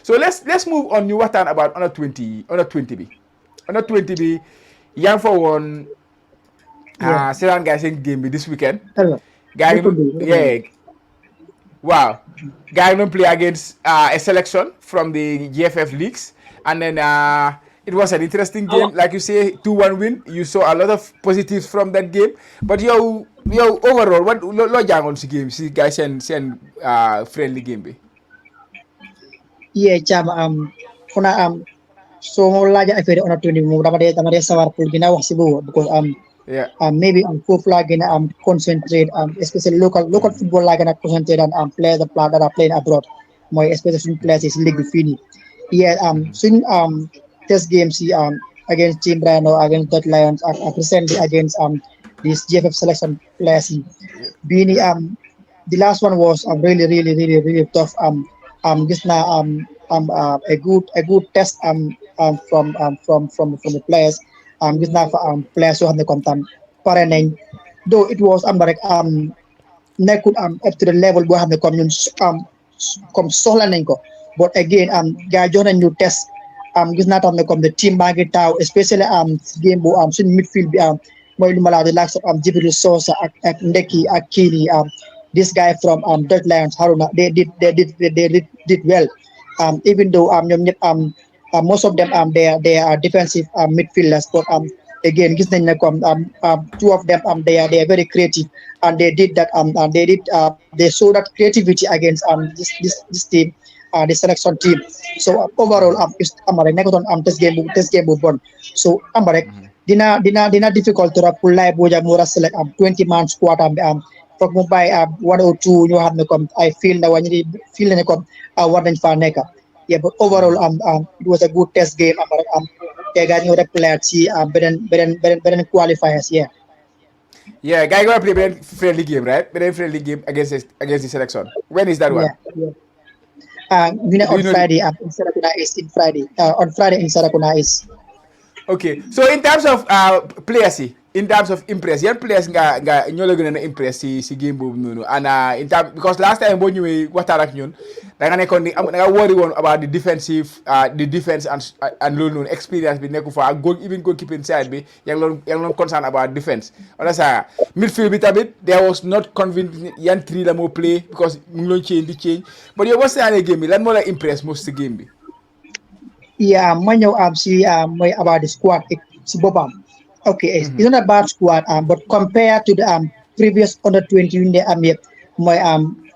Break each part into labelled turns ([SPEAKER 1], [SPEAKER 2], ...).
[SPEAKER 1] So let's move on. You what about under 20 B. Under 20 B, young for one.
[SPEAKER 2] Yeah.
[SPEAKER 1] Sedan guys in game this weekend.
[SPEAKER 2] Hello.
[SPEAKER 1] Guy,
[SPEAKER 2] Good to be.
[SPEAKER 1] yeah, wow. Guy don't play against a selection from the GFF leagues, and then it was an interesting game. Like you say, 2-1 win. You saw a lot of positives from that game. But yo overall, what lo jangon si game? Si guys send friendly game be.
[SPEAKER 2] Yeah, Cham. Kuna so mo laja affaire on a 20 mo dama de sawar pour dina wax ci bo because
[SPEAKER 1] Yeah.
[SPEAKER 2] maybe fourth lag gonna concentrate especially local football lag gonna concentrate and play the player that are playing abroad. My especially players is league fini. Yeah, soon test games against Team Brano against Dot Lions recently against this GFF selection players.
[SPEAKER 1] Yeah.
[SPEAKER 2] Bini
[SPEAKER 1] Yeah.
[SPEAKER 2] the last one was really tough. Just now a good test from the players. Just now for players who have the content. Parenting, though it was like nekkul up to the level boo xam ne comme ñun comme soxla nañ ko but again gars jox nañ ñu test gis naa tam ne comme the team baa ngi taaw especially game bu suñu midfield bi mooy lu ma laa di laaj Jibril Sosa ak Ndeki ak Kini this guy from Dutch Lions Haruna they did well even though ñoom ñëpp most of them they are defensive midfielders but again gis nañ ne comme two of them they are very creative and they did that they show that creativity against this team the selection team so overall amare nekkoon test game bu bon so amare dina difficult trop pour lay boja mu ra select 20 man squad foog mu bàyyi one or two ñoo xam ne comme I feel na wañi feel na ne comme war nañ fa nekk yeah but overall it was a good test game amare they got new player ci benen qualifiers yeah.
[SPEAKER 1] Yeah, guy gonna play very friendly game, right? Very friendly game against the selection. When is that one?
[SPEAKER 2] Yeah, yeah.
[SPEAKER 1] Do
[SPEAKER 2] On
[SPEAKER 1] you know the?
[SPEAKER 2] Friday, in Sarakuna is in Friday. On Friday in Sarakuna is
[SPEAKER 1] Okay, so in terms of players, in terms of impress, yan players nga ñoo la gën a impress si game boobu noonu and in terms because last time boo ñëwee waxtaan ak ñun da nga nekkoon da nga worry woon about the defense and loolu noonu experience bi nekku fa ak even goalkeeping side bi yaa ngi doon concern about defense wala sa midfield bi tamit there was not convinced yan three la moo play because mu ngi doon change but yow boo seetaanee game bi lan moo la impress most si game bi.
[SPEAKER 2] yeah. Ma ñëw si mooy about the squad si boppam. Okay, it's not a bad squad but compared to the previous under 20 in the yëpp mooy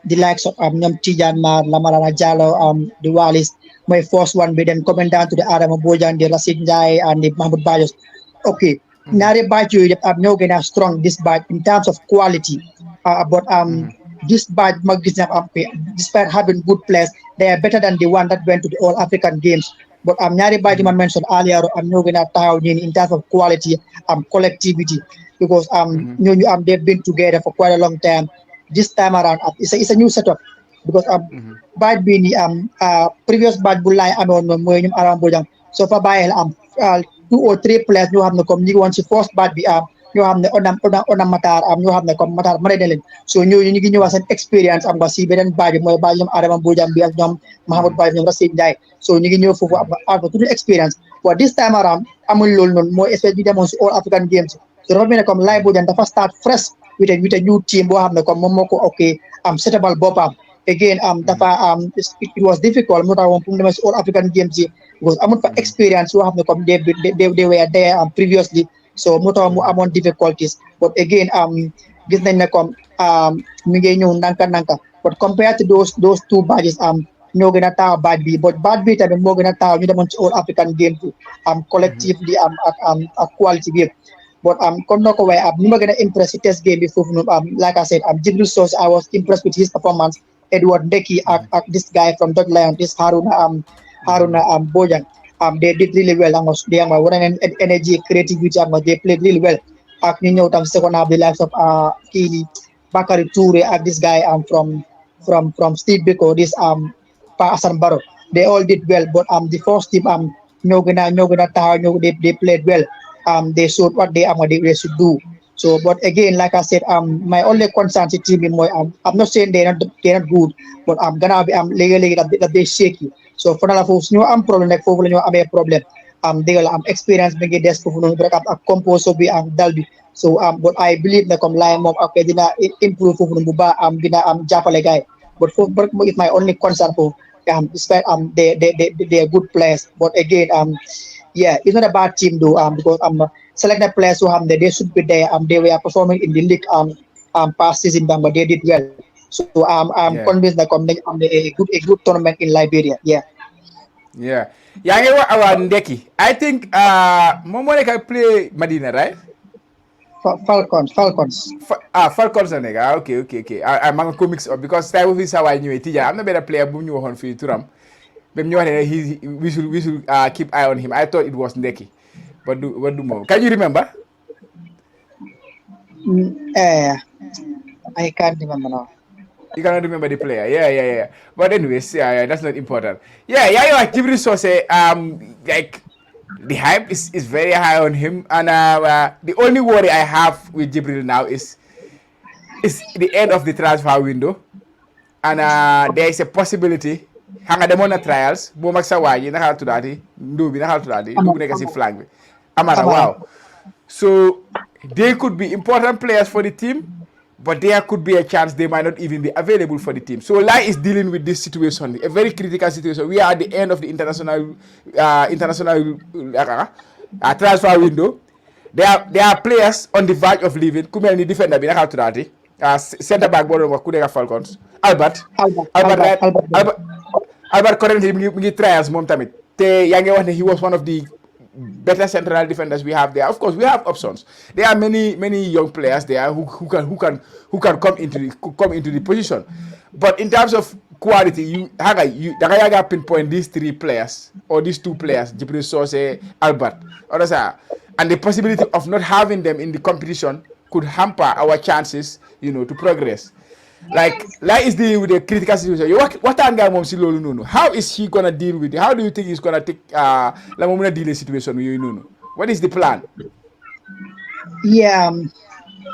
[SPEAKER 2] the likes of ñoom Tidiane Mar Lamarana Jallow the Wallis mooy first one bi then coming down to the Adama Bojang the Rashid Ndiaye and the Mahmoud Bajos. Okay, ñaari batch yooyu yëpp ñoo gën a strong this batch in terms of quality but this batch ma gis na despite having good players they are better than the one that went to the All African Games but ñaari batch man mentioned earlier ñoo gën a taxaw ñi in terms of quality collectivity because ñooñu they've been together for quite a long time this time around it's a new setup because batch bi ni previous batch bu laay amoon moom mooy ñoom Aram Bojang so fa bàyyil two or three players ñoo xam ne comme ñi ngi woon si first batch bi ñoo xam ne onam Matar ñoo xam ne comme Matar mën na leen so ñooñu ñu ngi ñëwaat seen expérience nga si beneen batch bi mooy batch ñoom Adama Bojang bi ak ñoom Mahamadou Baye ñoom Rashid Ndiaye so ñu ngi ñëw foofu am tuuti expérience but this time around amul loolu noonu mooy espèce bi demoon si All African Games so dafa mel ne comme Laye Bojang dafa start fresh with a new team boo xam ne comme moom moo ko setabal boppam again dafa it was difficult moo tax moom pour mu demee si All African Games yi because amul fa experience yoo xam ne comme they were there previously so moo tax mu amoon difficulties but again gis nañ ne comme mi ngi ñëw nanka but compared to those two badges ñoo gën a taaw badge bi but badge bi tamit moo gën a taaw ñu demoon ci All African Games collectively ak quality bi but comme noo ko waxee ni ma gën a impress ci test game bi foofu noonu like I said Jibril Sosa I was impressed with his performance Edward Ndeki ak this guy from Dutch Lions this Haruna Bojang they did really well they wane energy creativity they played really well ak ñu ñëw tam second half the likes of kii Bakary Touré ak this guy from Steve Biko this Pa Assane Barrow they all did well but the first team ñoo gën a taxaw they played well they showed what they should do So, but again, like I said, my only concern to team is I'm not saying they're not good, but I'm gonna be legally that they shaky. So for now, folks, problem like for a problem. They will experience maybe this for break up a compose so be dalby. So but I believe that come line mom okay dina improve for buba dina japale guy. But but it's my only concern for despite they are good players. But again yeah, it's not a bad team though because select the players who they should be there they were performing in the league past season but they did well. So I'm
[SPEAKER 1] Yeah.
[SPEAKER 2] convinced that a good tournament in Liberia. Yeah.
[SPEAKER 1] Yeah. Yaa ngi wax about Ndeki. I think moom moo nekk play Madina, right?
[SPEAKER 2] Falcons.
[SPEAKER 1] Falcons la nekk. Ok, ok, ok. maa ngi ko mix up because time bu fi saa waay ñëwee Tijaan am na benn player bu ñu waxoon fii turam. Ba ñu wax ne we should keep eye on him. I thought it was Ndeki. But du moom. Can you remember?
[SPEAKER 2] Eh, I can't remember now.
[SPEAKER 1] You cannot remember the player. Yeah, yeah, yeah. But anyways, yeah, that's not important. Yeah, like Jibril Sose, like the hype is very high on him, and the only worry I have with Jibril now is the end of the transfer window, and there is a possibility. Hanga demoon na trials boo mag sa waa ji naka la tuddaati ndóo bi naka la tuddaati ndóo bu nekk si flank bi Amara
[SPEAKER 2] Amara.
[SPEAKER 1] wow. So they could be important players for the team, but there could be a chance they might not even be available for the team. So Lai is dealing with this situation, a very critical situation. We are at the end of the international transfer window. There are players on the verge of leaving. Kumel ni defender bi naka tuddaati centre back boo doon wax ku nekk Falcons Albert.
[SPEAKER 2] Albert.
[SPEAKER 1] Albert currently mi ngi trials moom tamit te yaa ngi wax ne he was one of the better central defenders we have there. Of course, we have options. There are many young players there who can come into the position. But in terms of quality, you pinpoint these three players or these two players, Jibril Sose, Albert, and the possibility of not having them in the competition could hamper our chances, to progress. Like is dealing with a critical situation. What guy si lolu nonu? How is he gonna deal with it? How do you think he's gonna take la mo deal with situation with nonu? What is the plan?
[SPEAKER 2] Yeah,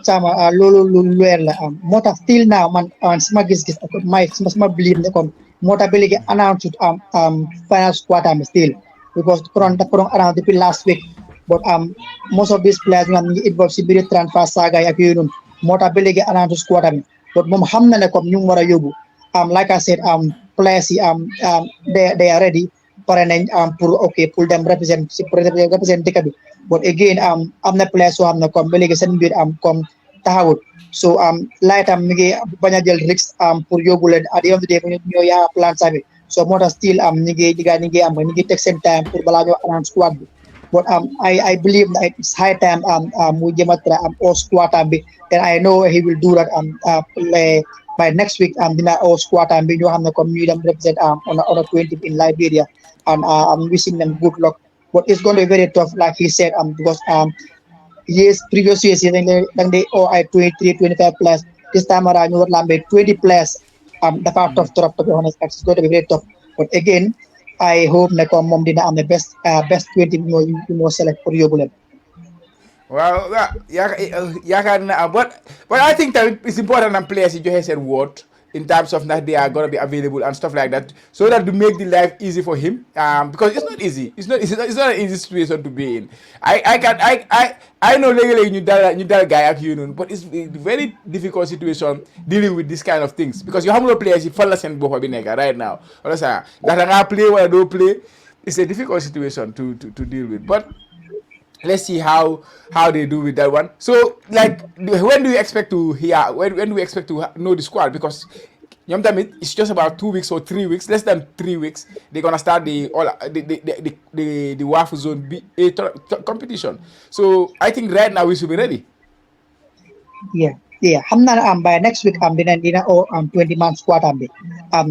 [SPEAKER 2] sama lolu leer la motax still now man sama gis-gis my sama believe ne comme mota be legi announced final squad still because kurang around depuis last week but most of these players nga involved si biir transfer saga ak yoy non mota be legi announced squad but mom xamna ne comme ñu wara yobu like I said players they are ready pare nañ pour them represent dëkk bi but again amna players so amna comme ba legi seen mbir comme taxawut so lightam mi ngi baña jël risque pour yobu leen at the end of the day ñoo ya plan sabi so moo tax still ñi ngi tek seen time pour bala ñoo announce squad bi but I believe that it's high time mu jëmatra all squad bi and I know he will do that by next week dina all squad bi ñoo xam ne comme ñu dem represent on a 20 in Liberia and I'm wishing them good luck but it's going to be very tough like he said because years previous years then they I 23 25 players this time around you lambe 20 players dafa tough to be honest it's going to be very tough but again I hope ne ko mom dina am the best 20 mo select pour yobul len
[SPEAKER 1] Well, but I think that it's important that players you just said word in terms of that they are going to be available and stuff like that, so that to make the life easy for him. Because it's not easy. It's not an easy situation to be in. I know legally you that guy at but it's a very difficult situation dealing with this kind of things because you have no players you follow send right now. That I play or I don't play. It's a difficult situation to deal with, but. Let's see how they do with that one. So, like, when do you expect to hear? When do we expect to know the squad? Because it's just about 2 weeks or 3 weeks, less than 3 weeks. They're gonna start the WAFU Zone B competition. So, I think right now we should be ready.
[SPEAKER 2] Yeah. By next week dina 20 man squad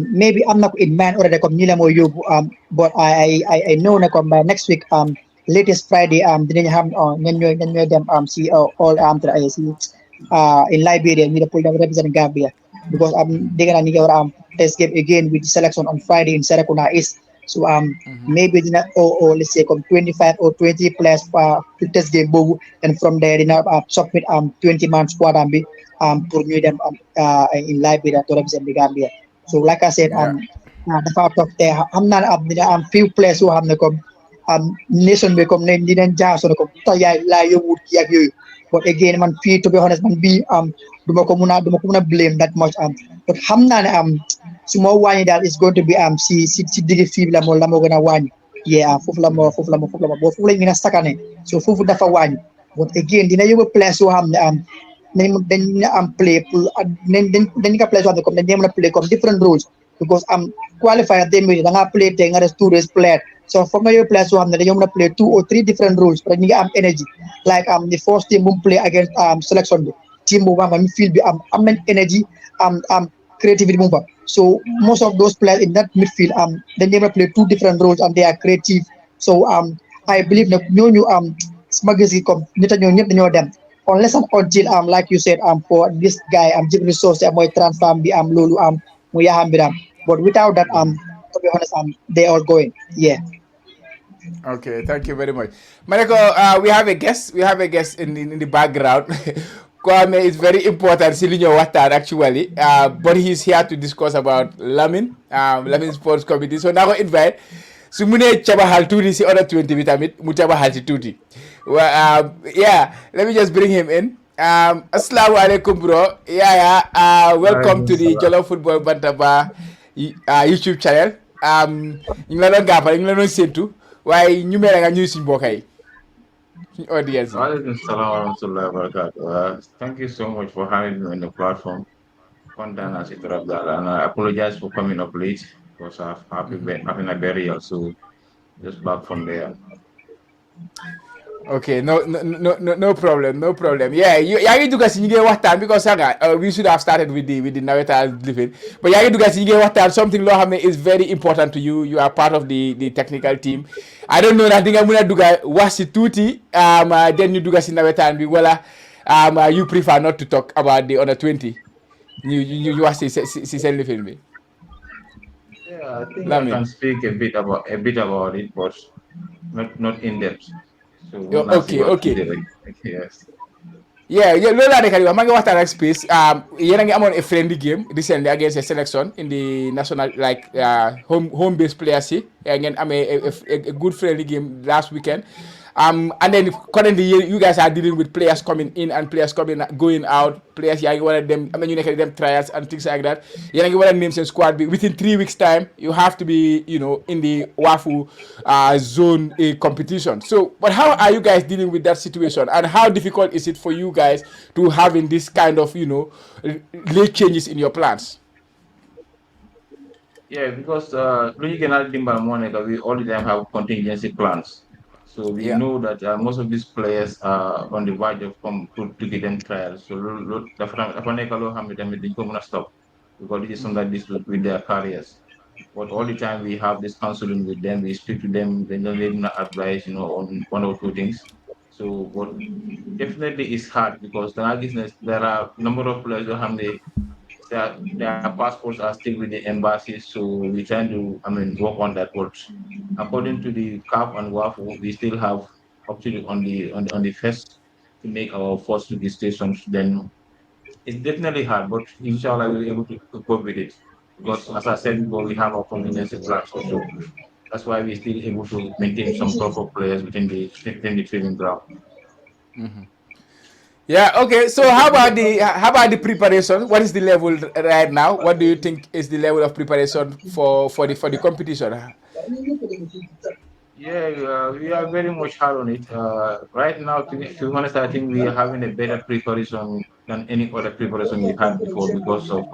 [SPEAKER 2] maybe I'm not in man already come nila mo yobu but I know na come by next week latest Friday dinañ xam ñan ñoy dem si all tra si in Liberia ñu pull them represent Gambia because dégg naa ñu ngi war test game again with the selection on Friday in Serekunda East So maybe dina or let's say come 25 or 20 players to test game bobu, and from there dina submit 20 man squad bi pour ñu dem in Liberia to represent the Gambia. So like I said
[SPEAKER 1] Yeah.
[SPEAKER 2] dafa toog te xam naa ne dina am few players yoo xam ne comme nation bi comme ne dinañ jaaxasoo ne comme tax yaay laa yóbbuwut kii ak yooyu. But again, man, fee to be honest, man, be duma ko muna blame that much. But xam naa ne suma wàññi daal is going to be si digg fii bi la moo gën a wàññi. Yeah, foofu la moo boo foofu lañ gën a sakane. So foofu dafa wàññi. But again, dina yóbbu place yoo xam ne dañ play pour dañ ka place yoo xam ne comme dañ mën a play comme different roles because qualifier they made da ngaa play tey nga des 2 days player. So foog nga yóbbu place yoo xam ne dañoo mën a play 2 or 3 different roles parce que ñu ngi am energy like the first team bu play against selection bi team boobu xam nga midfield bi am nañ energy creativity bu fa. So most of those players in that midfield dañ leen a play 2 different roles and they are creative. So I believe ne ñooñu sama gis gi comme nit a ñoo ñëpp dañoo dem unless and until like you said for this guy jib resource mooy transfer bi loolu mu yaxam bi but without that to be honest they all going. Yeah.
[SPEAKER 1] Okay, thank you very much. Mareko, we have a guest. We have a guest in the background. Kwame is very important. Silinyo Watan actually, but he's here to discuss about Lamin, Lamin Sports Committee. So now I invite. So mune chaba hal tuti si other 20 vitamit mutaba hal tuti. Well, yeah, let me just bring him in. Assalamu alaikum, bro. Yeah, welcome to the Jollof Football Bantaba YouTube channel. Ñu la doon gàppale ñu la doon séntu waaye ñu mel nga ñuy suñ mbokk yi suñ audience yi.
[SPEAKER 3] Walaikum salam wa rahmatullahi wa barakatuh. Thank you so much for having me on the platform. Content as it and I apologize for coming up late because I've been having a burial, so just back from there.
[SPEAKER 1] Okay, no problem, no problem. Yeah, yaa ngi dugg si ñu ngi waxtaan because sanga we should have started with the nawetaan living, but yaa ngi dugg si ñu ngi waxtaan something loo xam ne is very important to you. You are part of the technical team. I don't know ndax di nga mën a dugg wax si tuuti den ñu dugg si nawetaan bi wala you prefer not to talk about the under 20 ñu wax si seen lifin bi.
[SPEAKER 3] Yeah, I think I
[SPEAKER 1] Lamin.
[SPEAKER 3] can speak a bit about it, but not in depth. So we'll not see
[SPEAKER 1] Okay,
[SPEAKER 3] what
[SPEAKER 1] okay.
[SPEAKER 3] yes.
[SPEAKER 1] Yeah, loolu laa nekk di wax maa ngi waxtaan ak Space yéen a ngi amoon a friendly game recently against a selection in the national like home based players yi ngeen amee a good friendly game last weekend and then currently you guys are dealing with players coming in and players going out players yaa ngi war a dem am na ñu nekk di dem trials and things like that yéen a ngi war a name seen squad bi within 3 weeks time you have to be in the WAFU zone A competition. So but how are you guys dealing with that situation and how difficult is it for you guys to having this kind of late changes in your plans?
[SPEAKER 3] Yeah, because when you cannot dimba Monica, we all the time have contingency plans. So we
[SPEAKER 1] Yeah.
[SPEAKER 3] know that most of these players are on the verge of come to get them trials. So the Faneka Lo Hamid and the Komuna stop because this is something that this with their careers. But all the time we have this counseling with them, we speak to them, they don't even advise, on one or two things. So but definitely it's hard because there are a number of players who have their passports are still with the embassies, so we're trying to, work on that. But according to the CAF and WAFU, we still have up to on the first to make our first to the stations. Then it's definitely hard, but inshallah we'll be able to cope with it. Because as I said before, we have our contingency plans also. That's why we're still able to maintain some proper players within the training ground.
[SPEAKER 1] Yeah, okay. So how about the preparation? What is the level right now? What do you think is the level of preparation for the competition?
[SPEAKER 3] Yeah, we are very much hard on it. Right now, to be honest, I think we are having a better preparation than any other preparation we had before because of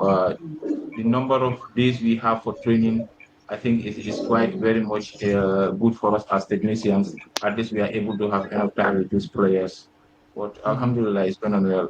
[SPEAKER 3] the number of days we have for training. I think it is quite very much good for us as technicians. At least we are able to have enough time with these players. But Alhamdulillah, it's going on well.